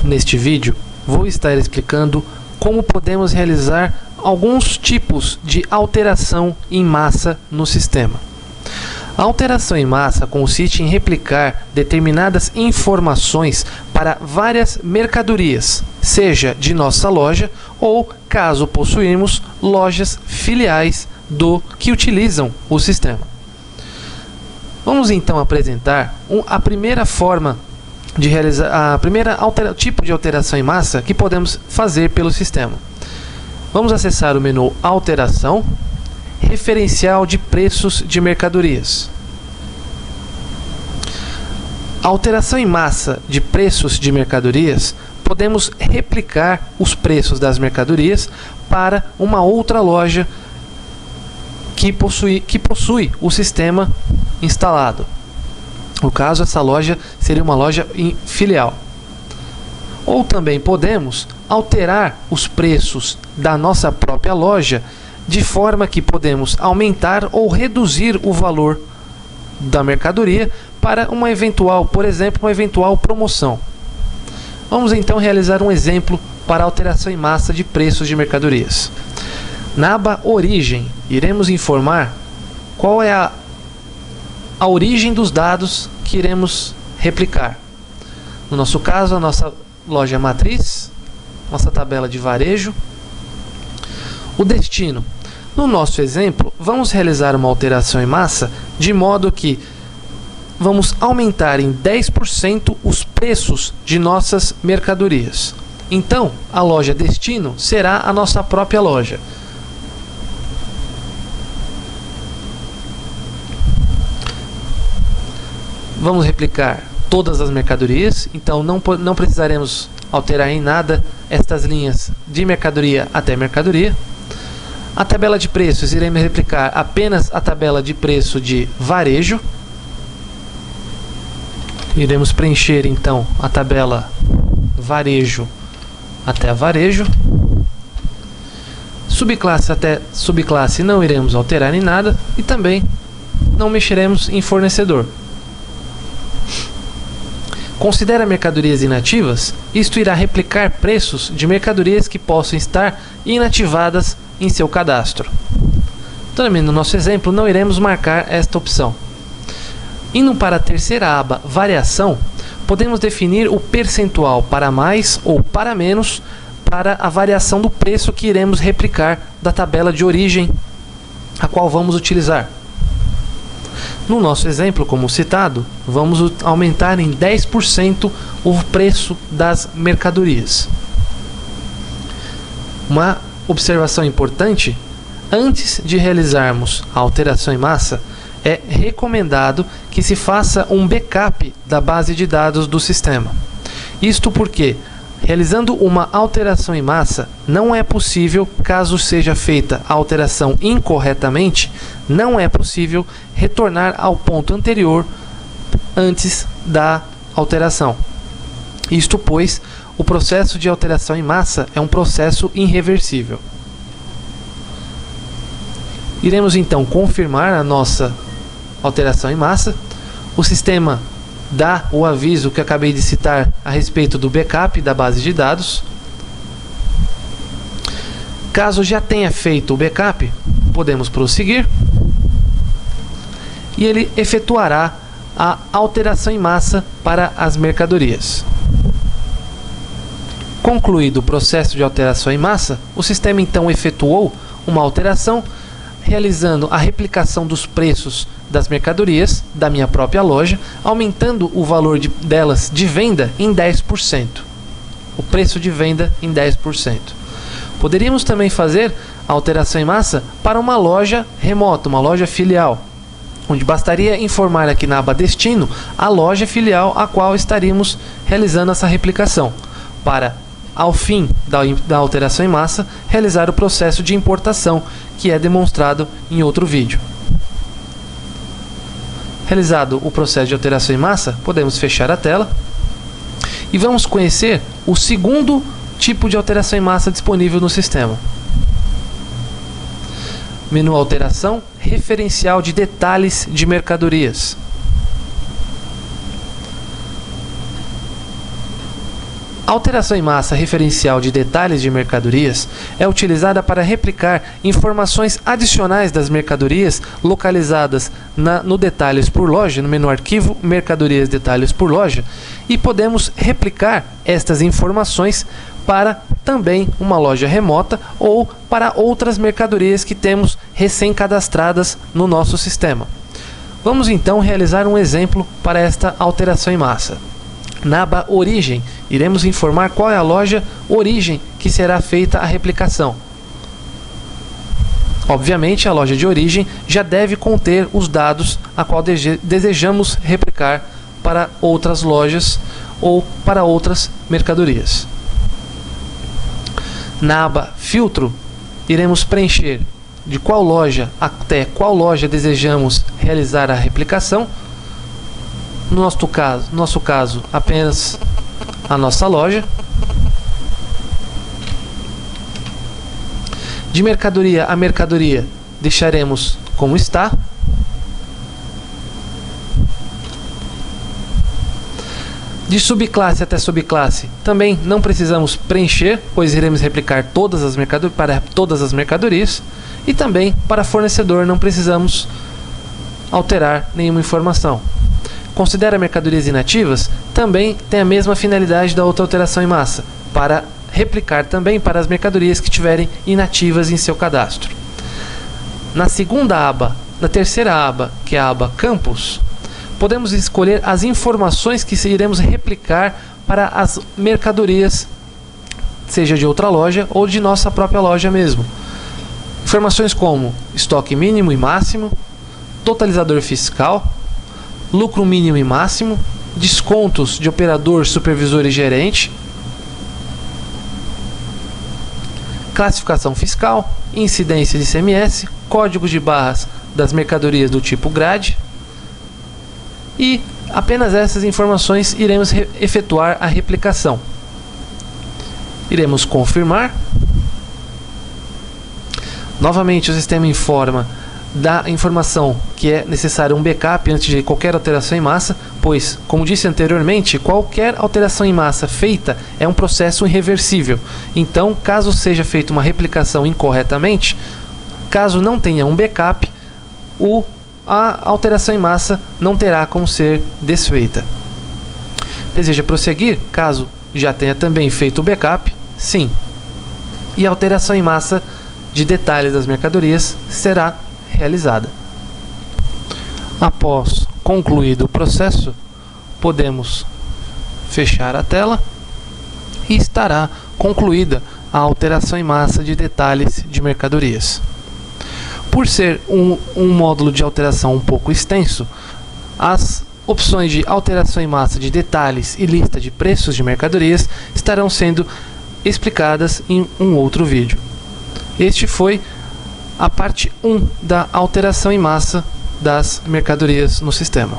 Neste vídeo, vou estar explicando como podemos realizar alguns tipos de alteração em massa no sistema. A alteração em massa consiste em replicar determinadas informações para várias mercadorias, seja de nossa loja ou, caso possuirmos, lojas filiais que utilizam o sistema. Vamos então apresentar a primeira forma de realizar tipo de alteração em massa que podemos fazer pelo sistema. Vamos acessar o menu Alteração, Referencial de preços de mercadorias. A alteração em massa de preços de mercadorias, podemos replicar os preços das mercadorias para uma outra loja que possui o sistema instalado. No caso, essa loja seria uma loja filial. Ou também podemos alterar os preços da nossa própria loja de forma que podemos aumentar ou reduzir o valor da mercadoria para uma eventual, por exemplo, uma eventual promoção. Vamos então realizar um exemplo para alteração em massa de preços de mercadorias. Na aba Origem, iremos informar qual é a origem dos dados que iremos replicar. No nosso caso, a nossa loja matriz, nossa tabela de varejo. O destino. No nosso exemplo, vamos realizar uma alteração em massa de modo que vamos aumentar em 10% os preços de nossas mercadorias. Então, a loja destino será a nossa própria loja. Vamos replicar todas as mercadorias, então não precisaremos alterar em nada estas linhas de mercadoria até mercadoria. A tabela de preços, iremos replicar apenas a tabela de preço de varejo. Iremos preencher então a tabela varejo até varejo. Subclasse até subclasse não iremos alterar em nada e também não mexeremos em fornecedor. Considera mercadorias inativas, isto irá replicar preços de mercadorias que possam estar inativadas em seu cadastro. Também no nosso exemplo não iremos marcar esta opção. Indo para a terceira aba, Variação, podemos definir o percentual para mais ou para menos para a variação do preço que iremos replicar da tabela de origem, a qual vamos utilizar. No nosso exemplo, como citado, vamos aumentar em 10% o preço das mercadorias. Uma observação importante: antes de realizarmos a alteração em massa, é recomendado que se faça um backup da base de dados do sistema. Isto porque, realizando uma alteração em massa, não é possível, caso seja feita a alteração incorretamente, não é possível retornar ao ponto anterior antes da alteração. Isto pois, o processo de alteração em massa é um processo irreversível. Iremos então confirmar a nossa alteração em massa. O sistema dá o aviso que acabei de citar a respeito do backup da base de dados. Caso já tenha feito o backup, podemos prosseguir e ele efetuará a alteração em massa para as mercadorias. Concluído o processo de alteração em massa, o sistema então efetuou uma alteração, realizando a replicação dos preços das mercadorias da minha própria loja, aumentando o valor delas de venda em 10%. O preço de venda em 10%. Poderíamos também fazer a alteração em massa para uma loja remota, uma loja filial, onde bastaria informar aqui na aba Destino a loja filial a qual estaríamos realizando essa replicação, para, ao fim da alteração em massa, realizar o processo de importação, que é demonstrado em outro vídeo. Realizado o processo de alteração em massa, podemos fechar a tela e vamos conhecer o segundo tipo de alteração em massa disponível no sistema. Menu Alteração, Referencial de detalhes de mercadorias. A alteração em massa referencial de detalhes de mercadorias é utilizada para replicar informações adicionais das mercadorias localizadas no detalhes por loja, no menu arquivo mercadorias detalhes por loja, e podemos replicar estas informações para também uma loja remota ou para outras mercadorias que temos recém-cadastradas no nosso sistema. Vamos então realizar um exemplo para esta alteração em massa. Na aba Origem, iremos informar qual é a loja origem que será feita a replicação. Obviamente, a loja de origem já deve conter os dados a qual desejamos replicar para outras lojas ou para outras mercadorias. Na aba Filtro, iremos preencher de qual loja até qual loja desejamos realizar a replicação. No nosso caso, apenas a nossa loja. De mercadoria a mercadoria, deixaremos como está. De subclasse até subclasse, também não precisamos preencher, pois iremos replicar todas as para todas as mercadorias. E também para fornecedor não precisamos alterar nenhuma informação. Considera mercadorias inativas, também tem a mesma finalidade da outra alteração em massa, para replicar também para as mercadorias que tiverem inativas em seu cadastro. Na segunda aba, na terceira aba, que é a aba Campos, podemos escolher as informações que iremos replicar para as mercadorias, seja de outra loja ou de nossa própria loja mesmo. Informações como estoque mínimo e máximo, totalizador fiscal, lucro mínimo e máximo, descontos de operador, supervisor e gerente, classificação fiscal, incidência de ICMS, códigos de barras das mercadorias do tipo grade, e apenas essas informações iremos efetuar a replicação. Iremos confirmar. Novamente o sistema informa da informação que é necessário um backup antes de qualquer alteração em massa, pois, como disse anteriormente, qualquer alteração em massa feita é um processo irreversível. Então, caso seja feita uma replicação incorretamente, caso não tenha um backup, a alteração em massa não terá como ser desfeita. Deseja prosseguir? Caso já tenha também feito o backup, sim. E a alteração em massa de detalhes das mercadorias será realizada. Após concluído o processo, podemos fechar a tela e estará concluída a alteração em massa de detalhes de mercadorias. Por ser um módulo de alteração um pouco extenso, as opções de alteração em massa de detalhes e lista de preços de mercadorias estarão sendo explicadas em um outro vídeo. Este foi a parte 1 da alteração em massa das mercadorias no sistema.